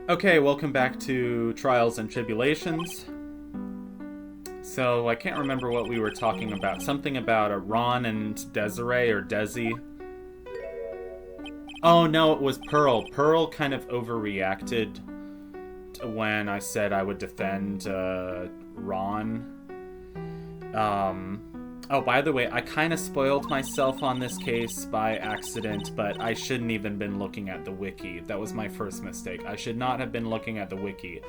Okay, welcome back to Trials and Tribulations. So, I can't remember what we were talking about. Something about a Ron and Desiree or Desi. Oh no, it was Pearl. Pearl kind of overreacted when I said I would defend Ron. Oh, by the way, I kind of spoiled myself on this case by accident, but I shouldn't even been looking at the wiki. That was my first mistake. I should not have been looking at the wiki.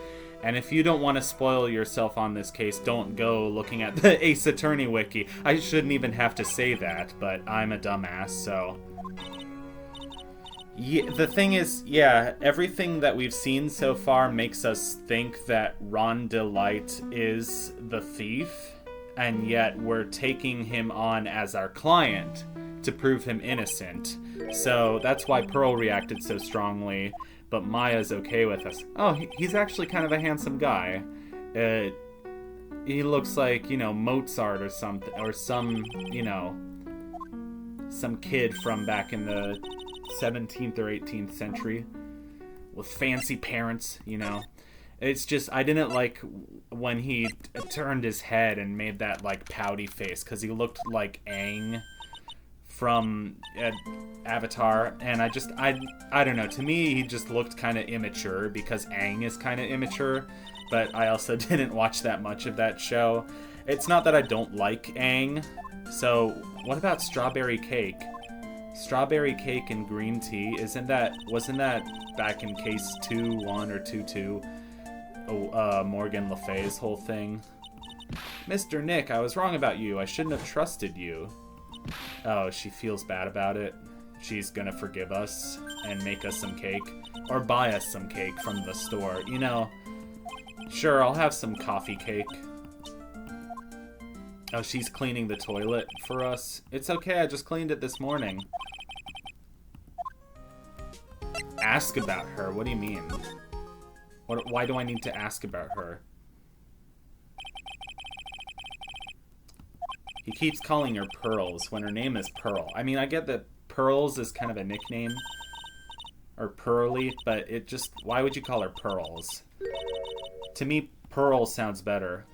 And if you don't want to spoil yourself on this case, don't go looking at the Ace Attorney wiki. I shouldn't even have to say that, but I'm a dumbass, so... Yeah, the thing is, yeah, everything that we've seen so far makes us think that Ron Delight is the thief, and yet we're taking him on as our client to prove him innocent. So that's why Pearl reacted so strongly, but Maya's okay with us. Oh, he's actually kind of a handsome guy. He looks like, Mozart or something, or some kid from back in the 17th or 18th century with fancy parents. It's just, I didn't like when he turned his head and made that, pouty face, because he looked like Aang from Avatar, and I don't know, to me, he just looked kind of immature, because Aang is kind of immature, but I also didn't watch that much of that show. It's not that I don't like Aang, so what about strawberry cake? Strawberry cake and green tea, wasn't that back in case 2-1 or 2-2? Morgan Le Fay's whole thing. Mr. Nick, I was wrong about you. I shouldn't have trusted you. Oh, she feels bad about it. She's gonna forgive us and make us some cake. Or buy us some cake from the store. Sure, I'll have some coffee cake. Oh, she's cleaning the toilet for us. It's okay, I just cleaned it this morning. Ask about her? What do you mean? Why do I need to ask about her? He keeps calling her Pearls when her name is Pearl. I mean, I get that Pearls is kind of a nickname. Or Pearly, but why would you call her Pearls? To me, Pearl sounds better.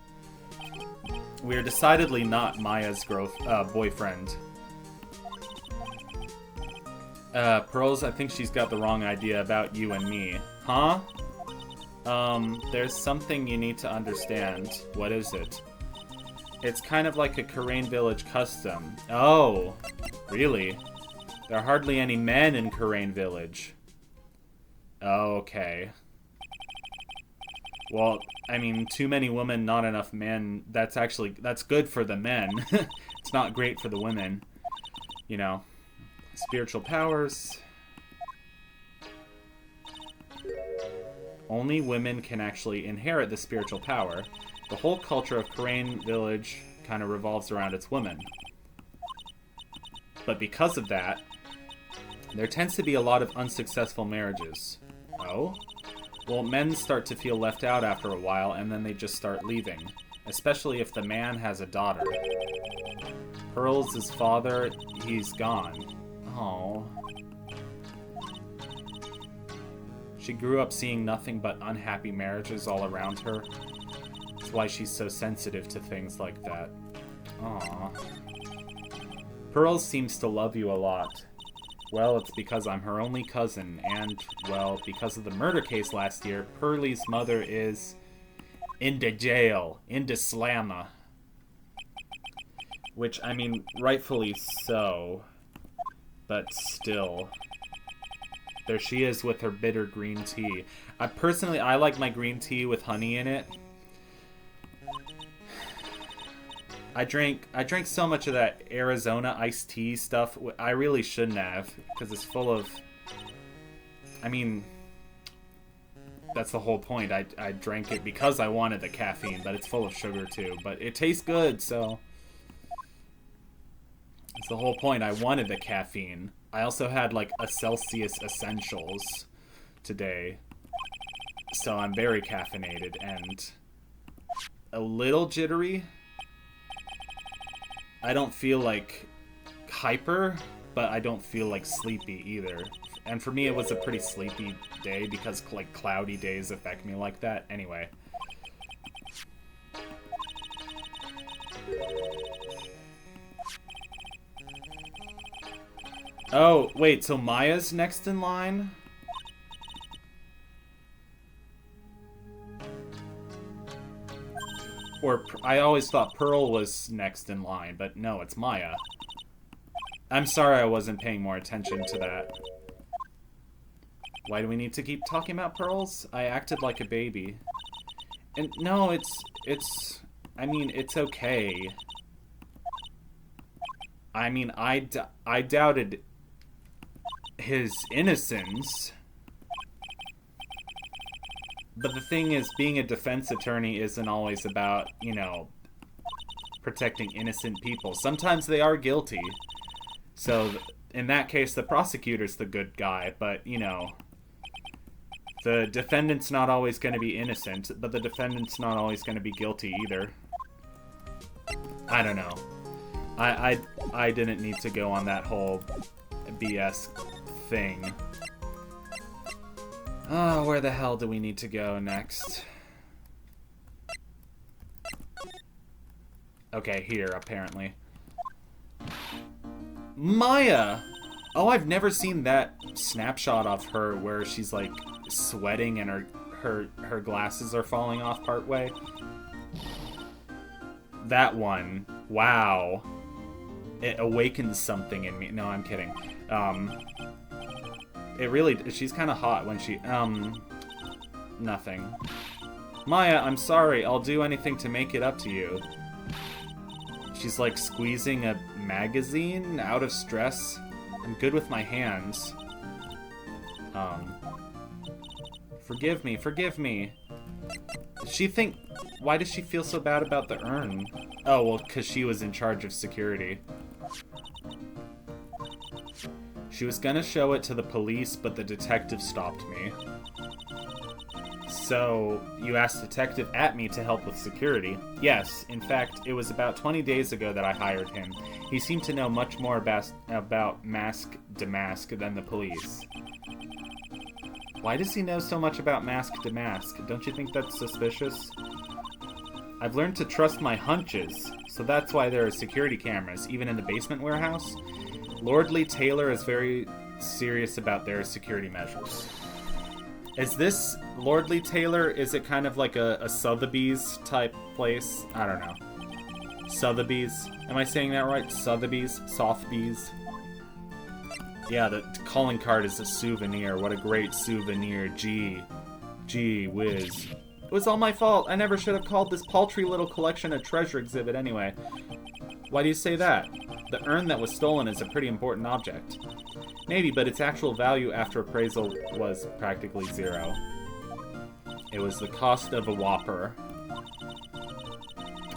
We're decidedly not Maya's boyfriend. Pearls, I think she's got the wrong idea about you and me. Huh? There's something you need to understand. What is it? It's kind of like a Karain Village custom. Oh, really? There are hardly any men in Karain Village. Okay. Well, I mean, too many women, not enough men. That's good for the men. It's not great for the women. Spiritual powers. Only women can actually inherit the spiritual power. The whole culture of Karain Village kind of revolves around its women. But because of that, there tends to be a lot of unsuccessful marriages. Oh? Well, men start to feel left out after a while, and then they just start leaving. Especially if the man has a daughter. Pearl's father, he's gone. Oh. She grew up seeing nothing but unhappy marriages all around her. That's why she's so sensitive to things like that. Aww. Pearls seems to love you a lot. Well, it's because I'm her only cousin, and, well, because of the murder case last year, Pearlie's mother is into jail, into slamma. Which, I mean, rightfully so, but still. There she is with her bitter green tea. I like my green tea with honey in it. I drank so much of that Arizona iced tea stuff. I really shouldn't have, because it's full of... I mean, that's the whole point. I drank it because I wanted the caffeine, but it's full of sugar too. But it tastes good, so... It's the whole point. I wanted the caffeine. I also had, a Celsius Essentials today. So I'm very caffeinated and a little jittery. I don't feel hyper, but I don't feel sleepy either. And for me, it was a pretty sleepy day because, like, cloudy days affect me like that. Anyway. Oh, wait, so Maya's next in line? Or, I always thought Pearl was next in line, but no, it's Maya. I'm sorry I wasn't paying more attention to that. Why do we need to keep talking about pearls? I acted like a baby. And no, I mean, it's okay. I mean, I doubted his innocence. But the thing is, being a defense attorney isn't always about, you know, protecting innocent people. Sometimes they are guilty. So, in that case, the prosecutor's the good guy, but, you know, the defendant's not always going to be innocent, but the defendant's not always going to be guilty either. I don't know. I didn't need to go on that whole BS thing. Oh, where the hell do we need to go next? Okay, here, apparently. Maya! Oh, I've never seen that snapshot of her where she's, like, sweating and her glasses are falling off partway. That one. Wow. It awakens something in me. No, I'm kidding. It really... She's kind of hot when she... Nothing. Maya, I'm sorry. I'll do anything to make it up to you. She's, like, squeezing a magazine out of stress. I'm good with my hands. Forgive me, forgive me. Does she think... Why does she feel so bad about the urn? Oh, well, because she was in charge of security. She was gonna show it to the police, but the detective stopped me. So, you asked Detective Atme to help with security. Yes, in fact, it was about 20 days ago that I hired him. He seemed to know much more about Mask Damask than the police. Why does he know so much about Mask Damask? Don't you think that's suspicious? I've learned to trust my hunches, so that's why there are security cameras, even in the basement warehouse. Lordly Taylor is very serious about their security measures. Is this Lordly Taylor? Is it kind of like a Sotheby's type place? I don't know. Sotheby's? Am I saying that right? Sotheby's? Sotheby's? Yeah, the calling card is a souvenir. What a great souvenir. Gee whiz. It was all my fault. I never should have called this paltry little collection a treasure exhibit anyway. Why do you say that? The urn that was stolen is a pretty important object. Maybe, but its actual value after appraisal was practically zero. It was the cost of a whopper,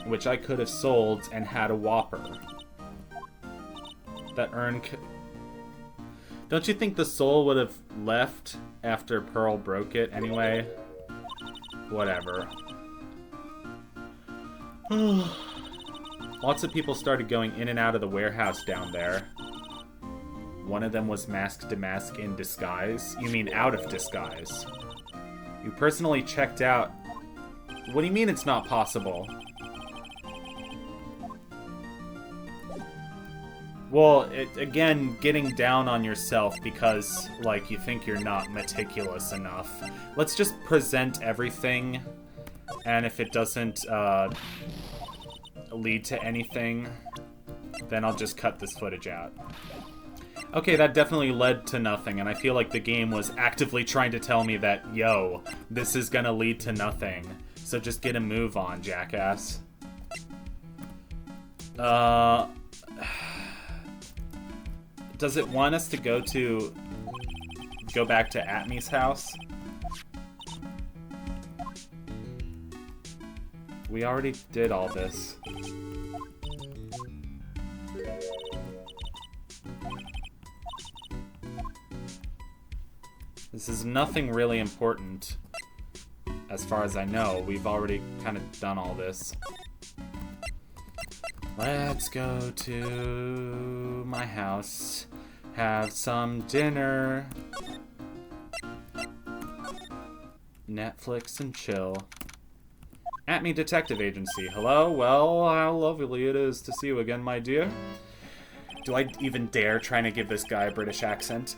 which I could have sold and had a whopper. That urn Don't you think the soul would have left after Pearl broke it anyway? Whatever. Lots of people started going in and out of the warehouse down there. One of them was Mask Damask in disguise. You mean out of disguise. You personally checked out... What do you mean it's not possible? Well, again, getting down on yourself because, like, you think you're not meticulous enough. Let's just present everything, and if it doesn't lead to anything, then I'll just cut this footage out. Okay, that definitely led to nothing, and I feel like the game was actively trying to tell me that, yo, this is gonna lead to nothing. So just get a move on, jackass. Does it want us to go back to Atme's house? We already did all this. This is nothing really important, as far as I know. We've already kind of done all this. Let's go to my house. Have some dinner. Netflix and chill. At Me Detective Agency. Hello? Well, how lovely it is to see you again, my dear. Do I even dare trying to give this guy a British accent?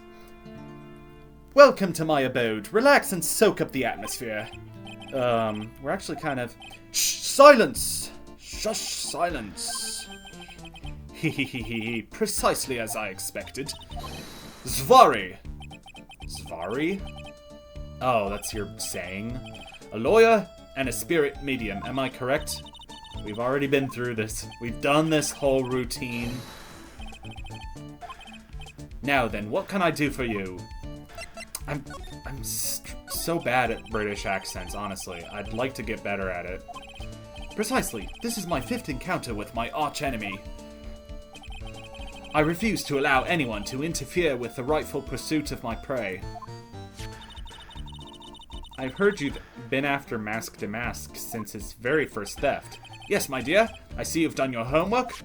Welcome to my abode. Relax and soak up the atmosphere. We're actually kind of... Shh! Silence! Shush! Silence! Hehehehe. Precisely as I expected. Zvari! Zvari? Oh, that's your saying. A lawyer and a spirit medium, am I correct? We've already been through this. We've done this whole routine. Now then, what can I do for you? I'm so bad at British accents, honestly. I'd like to get better at it. Precisely. This is my 5th encounter with my arch-enemy. I refuse to allow anyone to interfere with the rightful pursuit of my prey. I've heard you've been after Mask to Mask since his very first theft. Yes, my dear. I see you've done your homework.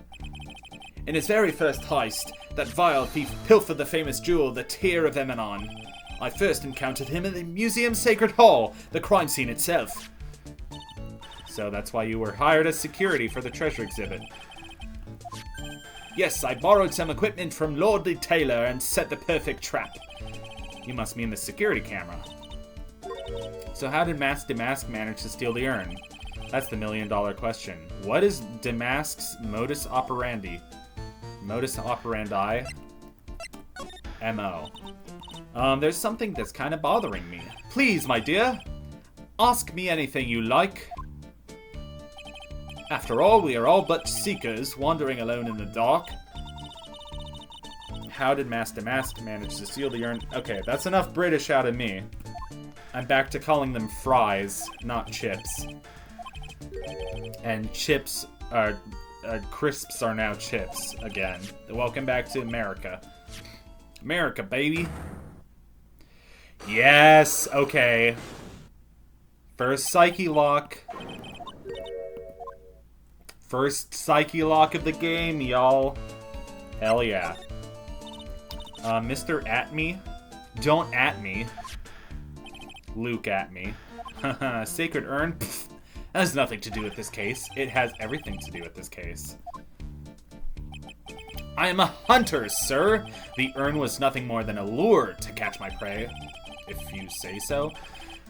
In his very first heist, that vile thief pilfered the famous jewel, the Tear of Emanon. I first encountered him in the museum's Sacred Hall, the crime scene itself. So that's why you were hired as security for the treasure exhibit. Yes, I borrowed some equipment from Lordly Taylor and set the perfect trap. You must mean the security camera. So how did Mask Damask manage to steal the urn? That's the million-dollar question. What is Damask's modus operandi? Modus operandi? M.O. There's something that's kind of bothering me. Please, my dear. Ask me anything you like. After all, we are all but seekers, wandering alone in the dark. How did Mask Damask manage to steal the urn? Okay, that's enough British out of me. I'm back to calling them fries, not chips. And chips are... crisps are now chips again. Welcome back to America. America, baby. Yes, okay. First Psyche Lock. First Psyche Lock of the game, y'all. Hell yeah. Mr. At Me. Don't at me. Luke at me. Haha, Sacred Urn? Pfft, that has nothing to do with this case. It has everything to do with this case. I am a hunter, sir. The urn was nothing more than a lure to catch my prey, if you say so.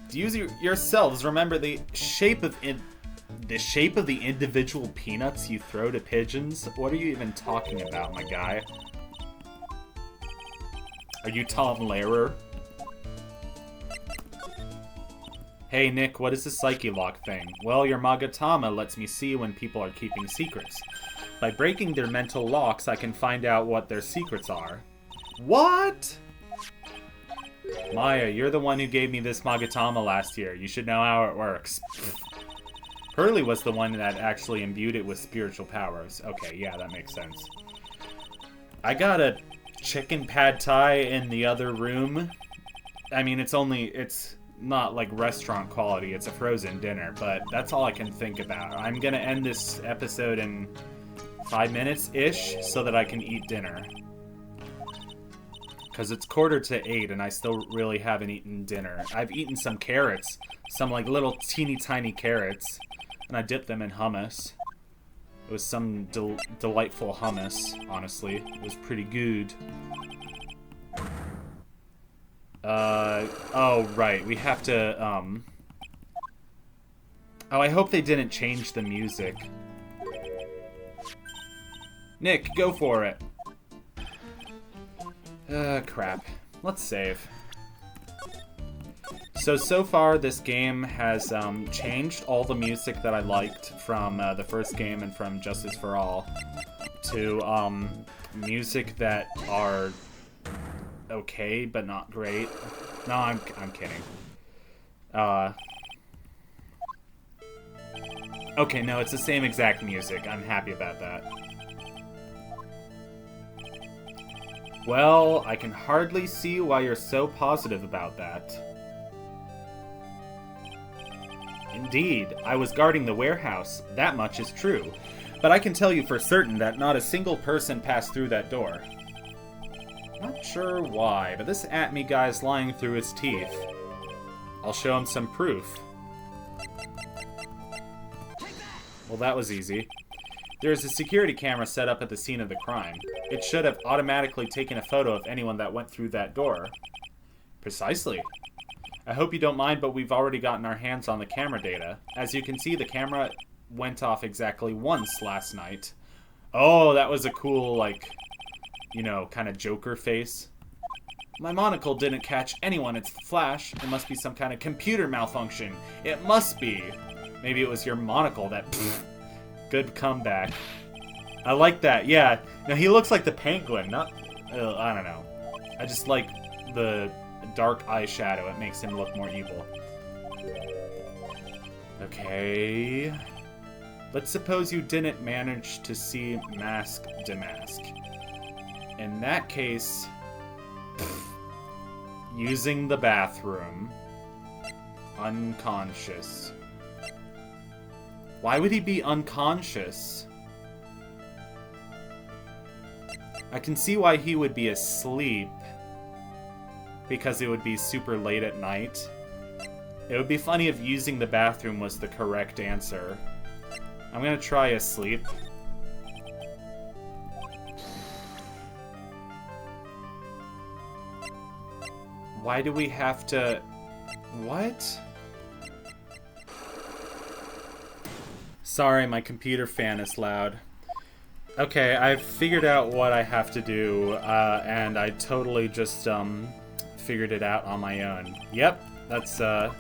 Do you yourselves remember the shape of the individual peanuts you throw to pigeons? What are you even talking about, my guy? Are you Tom Lehrer? Hey Nick, what is the Psyche Lock thing? Well, your Magatama lets me see when people are keeping secrets. By breaking their mental locks, I can find out what their secrets are. What? Maya, you're the one who gave me this Magatama last year. You should know how it works. Pearly was the one that actually imbued it with spiritual powers. Okay, yeah, that makes sense. I got a chicken pad thai in the other room. I mean, it's not like restaurant quality, it's a frozen dinner, but that's all I can think about. I'm gonna end this episode in 5 minutes-ish so that I can eat dinner. Because it's 7:45 and I still really haven't eaten dinner. I've eaten some carrots, some like little teeny tiny carrots, and I dipped them in hummus. It was some delightful hummus, honestly. It was pretty good. Oh, right. We have to, Oh, I hope they didn't change the music. Nick, go for it. Crap. Let's save. So far, this game has, changed all the music that I liked from, the first game and from Justice for All to, music that are okay, but not great. No, I'm kidding. Okay, no, it's the same exact music. I'm happy about that. Well, I can hardly see why you're so positive about that. Indeed, I was guarding the warehouse. That much is true. But I can tell you for certain that not a single person passed through that door. Not sure why, but this at-me guy's lying through his teeth. I'll show him some proof. Well, that was easy. There is a security camera set up at the scene of the crime. It should have automatically taken a photo of anyone that went through that door. Precisely. I hope you don't mind, but we've already gotten our hands on the camera data. As you can see, the camera went off exactly once last night. Oh, that was a cool, like, you know, kind of Joker face. My monocle didn't catch anyone. It's the flash. It must be some kind of computer malfunction. It must be. Maybe it was your monocle that... Pfft, good comeback. I like that. Yeah. Now, he looks like the Penguin. Not... I don't know. I just like the dark eyeshadow. It makes him look more evil. Okay. Let's suppose you didn't manage to see Mask Damask. In that case... Pfft, using the bathroom. Unconscious. Why would he be unconscious? I can see why he would be asleep. Because it would be super late at night. It would be funny if using the bathroom was the correct answer. I'm gonna try asleep. Why do we have to... What? Sorry, my computer fan is loud. Okay, I've figured out what I have to do, and I totally just, figured it out on my own. Yep, so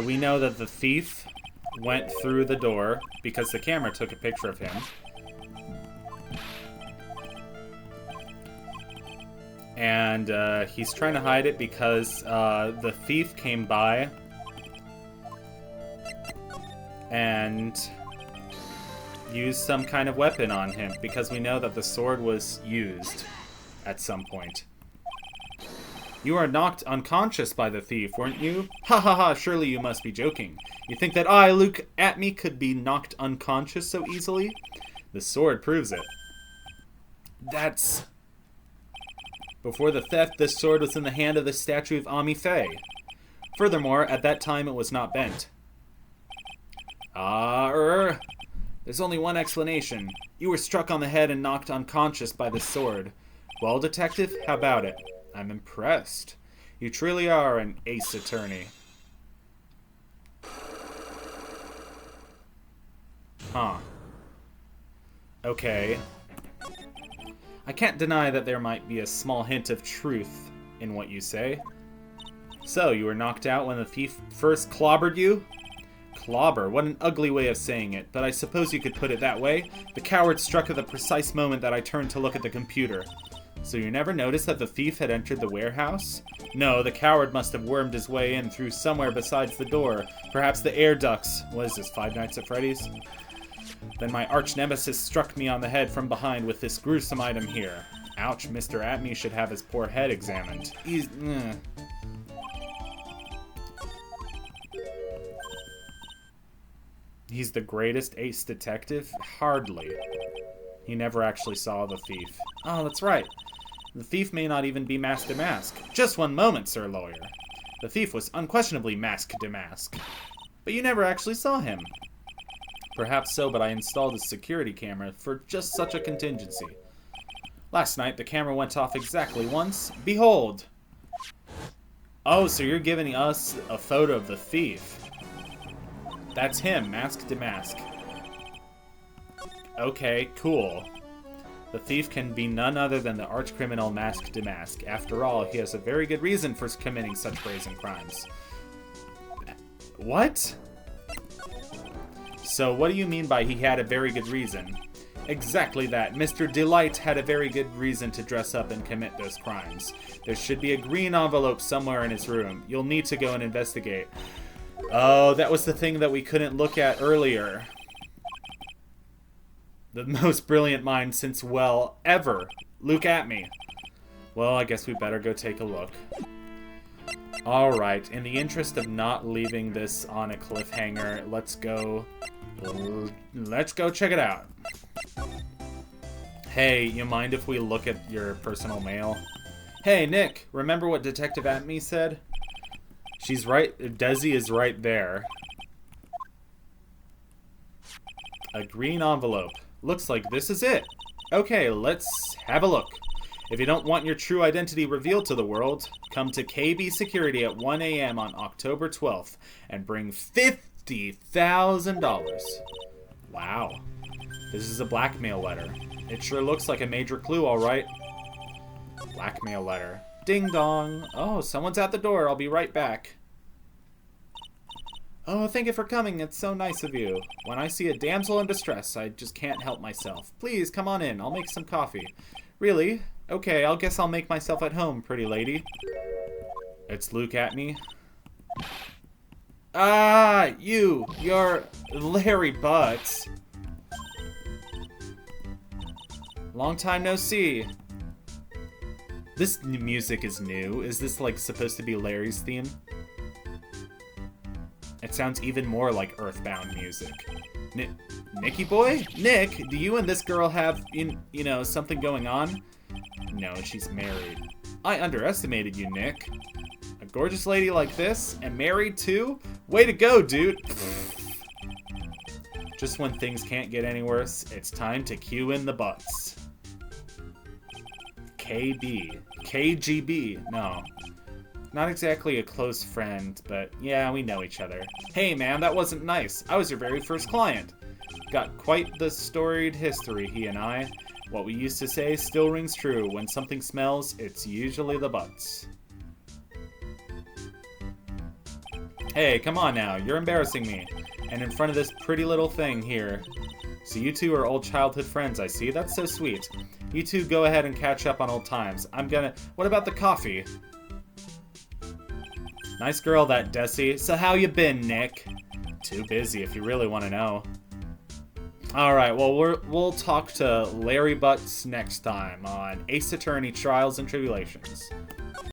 we know that the thief went through the door because the camera took a picture of him. And he's trying to hide it because the thief came by and used some kind of weapon on him, because we know that the sword was used at some point. You were knocked unconscious by the thief, weren't you? Ha ha ha, surely you must be joking. You think that I, Luke At-me, could be knocked unconscious so easily? The sword proves it. That's... Before the theft, this sword was in the hand of the statue of Ami Faye. Furthermore, at that time it was not bent. There's only one explanation. You were struck on the head and knocked unconscious by the sword. Well, detective, how about it? I'm impressed. You truly are an ace attorney. Huh. Okay. I can't deny that there might be a small hint of truth in what you say. So, you were knocked out when the thief first clobbered you? Clobber, what an ugly way of saying it, but I suppose you could put it that way. The coward struck at the precise moment that I turned to look at the computer. So you never noticed that the thief had entered the warehouse? No, the coward must have wormed his way in through somewhere besides the door. Perhaps the air ducts. What is this, Five Nights at Freddy's? Then my arch-nemesis struck me on the head from behind with this gruesome item here. Ouch, Mr. At-me should have his poor head examined. He's the greatest ace detective? Hardly. He never actually saw the thief. Oh, that's right. The thief may not even be Mask Damask. Just one moment, Sir Lawyer. The thief was unquestionably Mask Damask. But you never actually saw him. Perhaps so, but I installed a security camera for just such a contingency. Last night, the camera went off exactly once. Behold! Oh, so you're giving us a photo of the thief. That's him, Mask Damask. Okay, cool. The thief can be none other than the arch-criminal Mask Damask. After all, he has a very good reason for committing such brazen crimes. What? So what do you mean by he had a very good reason? Exactly that. Mr. Delight had a very good reason to dress up and commit those crimes. There should be a green envelope somewhere in his room. You'll need to go and investigate. Oh, that was the thing that we couldn't look at earlier. The most brilliant mind since, well, ever. Luke At-me. Well, I guess we better go take a look. Alright, in the interest of not leaving this on a cliffhanger, let's go check it out. Hey, you mind if we look at your personal mail? Hey, Nick, remember what Detective Atme said? She's right. Desi is right there. A green envelope. Looks like this is it. Okay, let's have a look. If you don't want your true identity revealed to the world, come to KB Security at 1 a.m. on October 12th and bring $50,000. Wow. This is a blackmail letter. It sure looks like a major clue, all right. Blackmail letter. Ding dong. Oh, someone's at the door. I'll be right back. Oh, thank you for coming. It's so nice of you. When I see a damsel in distress, I just can't help myself. Please, come on in. I'll make some coffee. Really? Okay, I guess I'll make myself at home, pretty lady. It's Luke Atme. Ah, you're Larry Butts. Long time no see. This music is new. Is this, like, supposed to be Larry's theme? It sounds even more like Earthbound music. Nicky boy? Nick, do you and this girl have, you know, something going on? No, she's married. I underestimated you, Nick. A gorgeous lady like this, and married too? Way to go, dude! Just when things can't get any worse, it's time to cue in the butts. KB. KGB. No. Not exactly a close friend, but yeah, we know each other. Hey man, that wasn't nice. I was your very first client. Got quite the storied history, he and I. What we used to say still rings true. When something smells, it's usually the butts. Hey, come on now. You're embarrassing me. And in front of this pretty little thing here. So you two are old childhood friends, I see. That's so sweet. You two go ahead and catch up on old times. What about the coffee? Nice girl, that Desi. So how you been, Nick? Too busy if you really want to know. Alright, well, we'll talk to Larry Butts next time on Ace Attorney Trials and Tribulations.